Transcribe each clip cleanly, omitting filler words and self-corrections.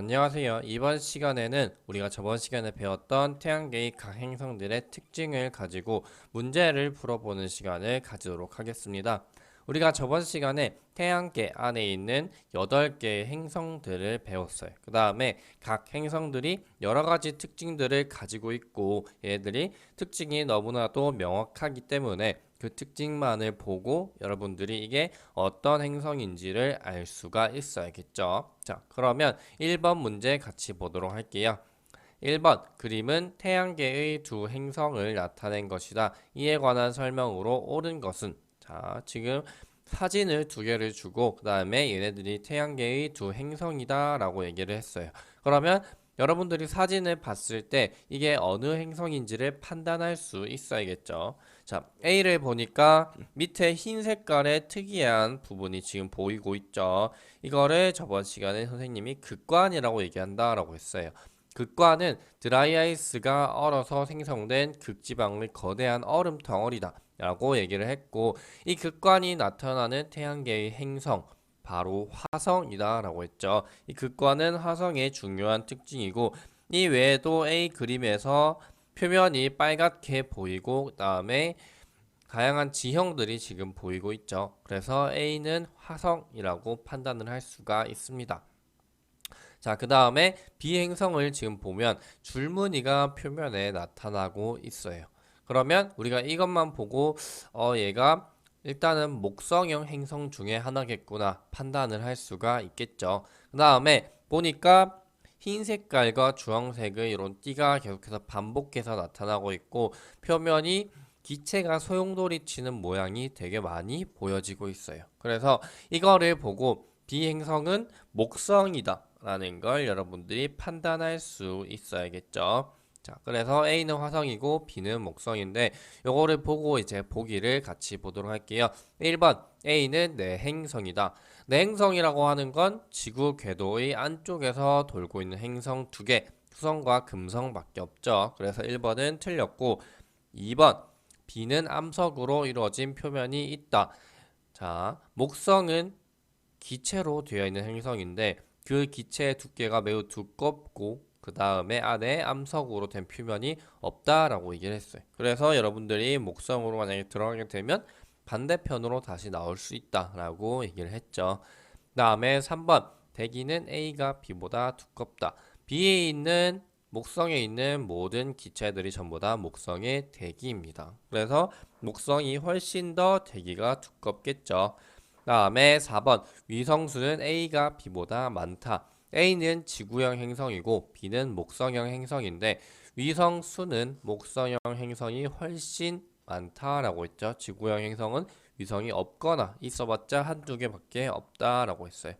안녕하세요. 이번 시간에는 우리가 저번 시간에 배웠던 태양계의 각 행성들의 특징을 가지고 문제를 풀어보는 시간을 가지도록 하겠습니다. 우리가 저번 시간에 태양계 안에 있는 8개의 행성들을 배웠어요. 그 다음에 각 행성들이 여러 가지 특징들을 가지고 있고 얘들이 특징이 너무나도 명확하기 때문에 그 특징만을 보고 여러분들이 이게 어떤 행성인지를 알 수가 있어야겠죠. 자, 그러면 1번 문제 같이 보도록 할게요. 1번 그림은 태양계의 두 행성을 나타낸 것이다. 이에 관한 설명으로 옳은 것은 자, 지금 사진을 두 개를 주고 그 다음에 얘네들이 태양계의 두 행성이다 라고 얘기를 했어요. 그러면 여러분들이 사진을 봤을 때 이게 어느 행성인지를 판단할 수 있어야겠죠. 자, A를 보니까 밑에 흰 색깔의 특이한 부분이 지금 보이고 있죠. 이거를 저번 시간에 선생님이 극관이라고 얘기한다라고 했어요. 극관은 드라이아이스가 얼어서 생성된 극지방의 거대한 얼음 덩어리다 라고 얘기를 했고, 이 극관이 나타나는 태양계의 행성 바로 화성이다 라고 했죠. 이 극관은 화성의 중요한 특징이고, 이 외에도 A 그림에서 표면이 빨갛게 보이고 그 다음에 다양한 지형들이 지금 보이고 있죠. 그래서 A는 화성이라고 판단을 할 수가 있습니다. 자, 그 다음에 비행성을 지금 보면 줄무늬가 표면에 나타나고 있어요. 그러면 우리가 이것만 보고 얘가 일단은 목성형 행성 중에 하나겠구나 판단을 할 수가 있겠죠. 그 다음에 보니까 흰 색깔과 주황색의 이런 띠가 계속해서 반복해서 나타나고 있고 표면이 기체가 소용돌이 치는 모양이 되게 많이 보여지고 있어요. 그래서 이거를 보고 비행성은 목성이다 라는 걸 여러분들이 판단할 수 있어야겠죠. 자, 그래서 A는 화성이고 B는 목성인데 요거를 보고 이제 보기를 같이 보도록 할게요. 1번 A는 내행성이다. 내행성이라고 하는 건 지구 궤도의 안쪽에서 돌고 있는 행성 2개, 수성과 금성밖에 없죠. 그래서 1번은 틀렸고 2번 B는 암석으로 이루어진 표면이 있다. 자, 목성은 기체로 되어 있는 행성인데 그 기체의 두께가 매우 두껍고 그 다음에 안에 암석으로 된 표면이 없다라고 얘기를 했어요. 그래서 여러분들이 목성으로 만약에 들어가게 되면 반대편으로 다시 나올 수 있다라고 얘기를 했죠. 그 다음에 3번 대기는 A가 B보다 두껍다. B에 있는 목성에 있는 모든 기체들이 전부 다 목성의 대기입니다. 그래서 목성이 훨씬 더 대기가 두껍겠죠. 다음에 4번 위성수는 A가 B보다 많다. A는 지구형 행성이고 B는 목성형 행성인데 위성수는 목성형 행성이 훨씬 많다라고 했죠. 지구형 행성은 위성이 없거나 있어봤자 한두 개밖에 없다라고 했어요.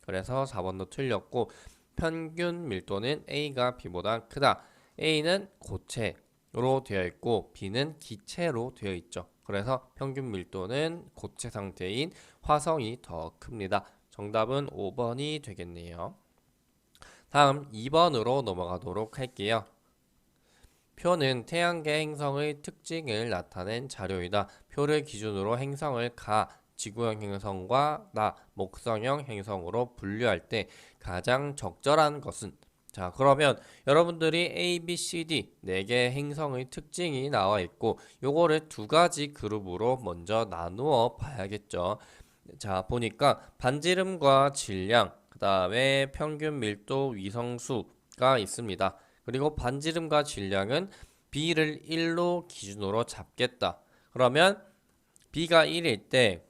그래서 4번도 틀렸고 평균 밀도는 A가 B보다 크다. A는 고체로 되어 있고 B는 기체로 되어 있죠. 그래서 평균 밀도는 고체 상태인 화성이 더 큽니다. 정답은 5번이 되겠네요. 다음 2번으로 넘어가도록 할게요. 표는 태양계 행성의 특징을 나타낸 자료이다. 표를 기준으로 행성을 지구형 행성과 목성형 행성으로 분류할 때 가장 적절한 것은 자, 그러면 여러분들이 A, B, C, D 4개의 행성의 특징이 나와 있고 요거를 두 가지 그룹으로 먼저 나누어 봐야겠죠. 자, 보니까 반지름과 질량, 그 다음에 평균 밀도 위성수가 있습니다. 그리고 반지름과 질량은 B를 1로 기준으로 잡겠다. 그러면 B가 1일 때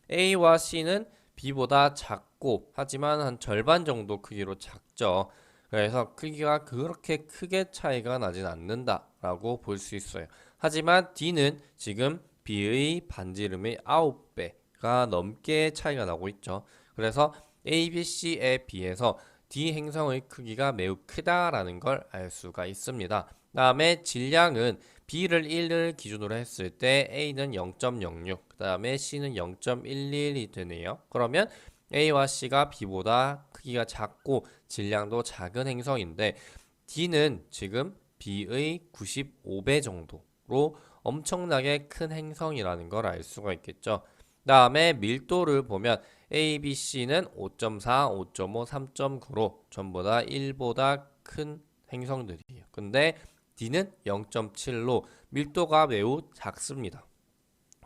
A와 C는 B보다 작고 하지만 한 절반 정도 크기로 작죠. 그래서 크기가 그렇게 크게 차이가 나진 않는다라고 볼 수 있어요. 하지만 D는 지금 B의 반지름의 9배가 넘게 차이가 나고 있죠. 그래서 A, B, C에 비해서 D 행성의 크기가 매우 크다라는 걸 알 수가 있습니다. 다음에 질량은 B를 1을 기준으로 했을 때 A는 0.06, 그 다음에 C는 0.11이 되네요. 그러면 A와 C가 B보다 크기가 작고 질량도 작은 행성인데 D는 지금 B의 95배 정도로 엄청나게 큰 행성이라는 걸 알 수가 있겠죠. 다음에 밀도를 보면 A, B, C는 5.4, 5.5, 3.9로 전부 다 1보다 큰 행성들이에요. 근데 D는 0.7로 밀도가 매우 작습니다.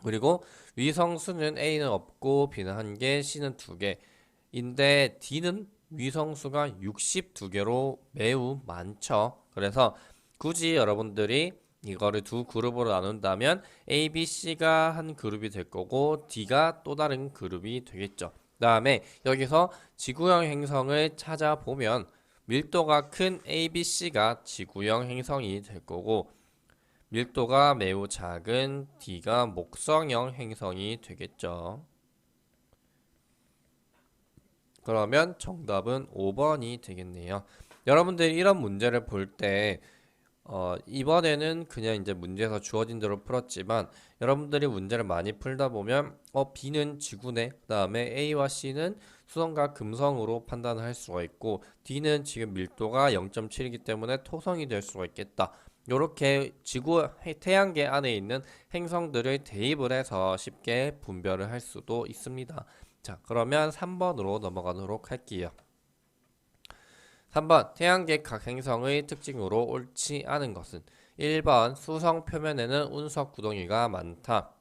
그리고 위성 수는 A는 없고 B는 1개, C는 2개인데 D는 위성 수가 62개로 매우 많죠. 그래서 굳이 여러분들이 이거를 두 그룹으로 나눈다면 A, B, C가 한 그룹이 될 거고 D가 또 다른 그룹이 되겠죠. 그다음에 여기서 지구형 행성을 찾아보면 밀도가 큰 A, B, C가 지구형 행성이 될 거고 밀도가 매우 작은 D가 목성형 행성이 되겠죠. 그러면 정답은 5번이 되겠네요. 여러분들이 이런 문제를 볼 때 이번에는 그냥 이제 문제에서 주어진 대로 풀었지만 여러분들이 문제를 많이 풀다 보면 B는 지구네. 그다음에 A와 C는 수성과 금성으로 판단을 할 수가 있고 D는 지금 밀도가 0.7이기 때문에 토성이 될 수가 있겠다. 이렇게 지구 태양계 안에 있는 행성들을 대입을 해서 쉽게 분별을 할 수도 있습니다. 자, 그러면 3번으로 넘어가도록 할게요. 3번 태양계 각 행성의 특징으로 옳지 않은 것은 1번 수성 표면에는 운석 구덩이가 많다.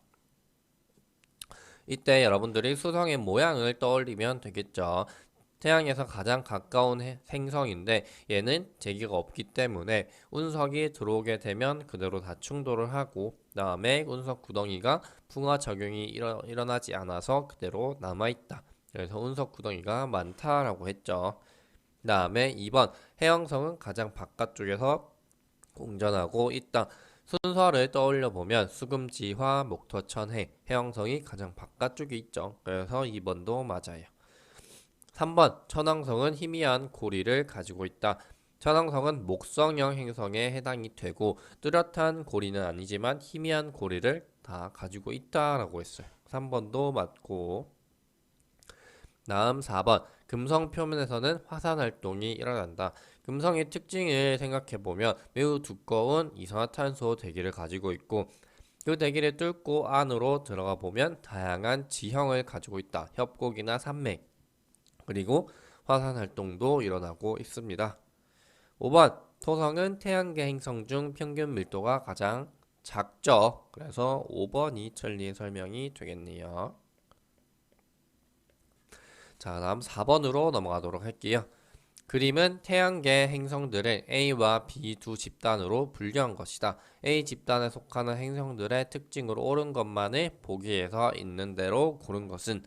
이때 여러분들이 수성의 모양을 떠올리면 되겠죠. 태양에서 가장 가까운 행성인데 얘는 대기가 없기 때문에 운석이 들어오게 되면 그대로 다 충돌을 하고 다음에 운석 구덩이가 풍화 작용이 일어나지 않아서 그대로 남아있다. 그래서 운석 구덩이가 많다라고 했죠. 다음에 2번 해왕성은 가장 바깥쪽에서 공전하고 있다. 순서를 떠올려 보면 수금지화, 목토천해, 해왕성이 가장 바깥쪽에 있죠. 그래서 2번도 맞아요. 3번 천왕성은 희미한 고리를 가지고 있다. 천왕성은 목성형 행성에 해당이 되고 뚜렷한 고리는 아니지만 희미한 고리를 다 가지고 있다라고 했어요. 3번도 맞고 다음 4번 금성 표면에서는 화산 활동이 일어난다. 금성의 특징을 생각해보면 매우 두꺼운 이산화탄소 대기를 가지고 있고 그 대기를 뚫고 안으로 들어가 보면 다양한 지형을 가지고 있다. 협곡이나 산맥 그리고 화산 활동도 일어나고 있습니다. 5번 토성은 태양계 행성 중 평균 밀도가 가장 작죠. 그래서 5번이 틀린 설명이 되겠네요. 자, 다음 4번으로 넘어가도록 할게요. 그림은 태양계 행성들을 A와 B 두 집단으로 분류한 것이다. A 집단에 속하는 행성들의 특징으로 옳은 것만을 보기에서 있는 대로 고른 것은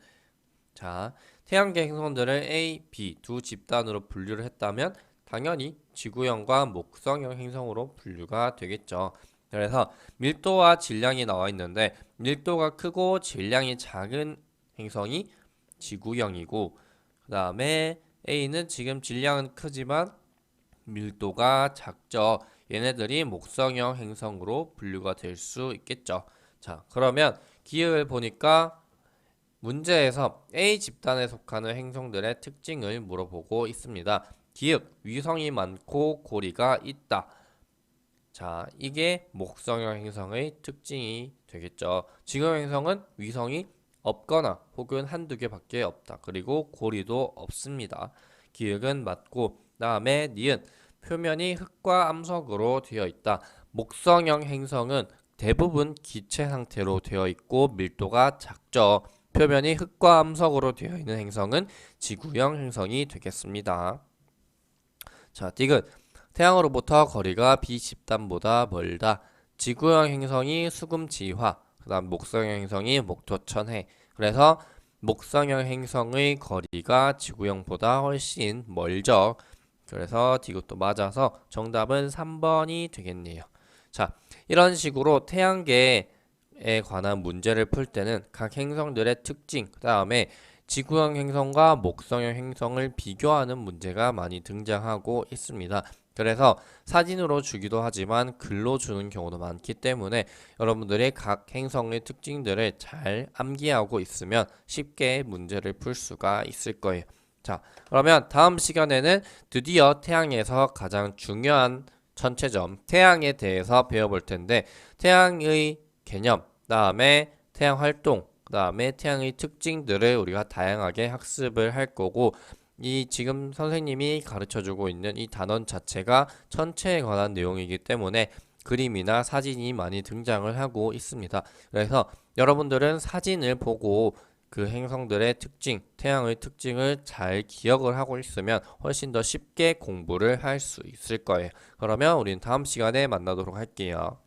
자, 태양계 행성들을 A, B 두 집단으로 분류를 했다면 당연히 지구형과 목성형 행성으로 분류가 되겠죠. 그래서 밀도와 질량이 나와 있는데 밀도가 크고 질량이 작은 행성이 지구형이고 그 다음에 A는 지금 질량은 크지만 밀도가 작죠. 얘네들이 목성형 행성으로 분류가 될 수 있겠죠. 자, 그러면 기억을 보니까 문제에서 A 집단에 속하는 행성들의 특징을 물어보고 있습니다. 기역, 위성이 많고 고리가 있다. 자, 이게 목성형 행성의 특징이 되겠죠. 지구형 행성은 위성이 없거나 혹은 한두 개밖에 없다. 그리고 고리도 없습니다. 기역은 맞고 다음에 니은 표면이 흙과 암석으로 되어 있다. 목성형 행성은 대부분 기체 상태로 되어 있고 밀도가 작죠. 표면이 흙과 암석으로 되어 있는 행성은 지구형 행성이 되겠습니다. 자, 디귿 태양으로부터 거리가 B 집단보다 멀다. 지구형 행성이 수금지화, 그 다음 목성형 행성이 목토천해. 그래서 목성형 행성의 거리가 지구형보다 훨씬 멀죠. 그래서 디귿도 맞아서 정답은 3번이 되겠네요. 자, 이런 식으로 태양계에 관한 문제를 풀 때는 각 행성들의 특징, 그 다음에 지구형 행성과 목성형 행성을 비교하는 문제가 많이 등장하고 있습니다. 그래서 사진으로 주기도 하지만 글로 주는 경우도 많기 때문에 여러분들이 각 행성의 특징들을 잘 암기하고 있으면 쉽게 문제를 풀 수가 있을 거예요. 자, 그러면 다음 시간에는 드디어 태양에서 가장 중요한 천체점, 태양에 대해서 배워볼 텐데 태양의 개념, 다음에 태양 활동, 그 다음에 태양의 특징들을 우리가 다양하게 학습을 할 거고, 이 지금 선생님이 가르쳐주고 있는 이 단원 자체가 천체에 관한 내용이기 때문에 그림이나 사진이 많이 등장을 하고 있습니다. 그래서 여러분들은 사진을 보고 그 행성들의 특징, 태양의 특징을 잘 기억을 하고 있으면 훨씬 더 쉽게 공부를 할 수 있을 거예요. 그러면 우리는 다음 시간에 만나도록 할게요.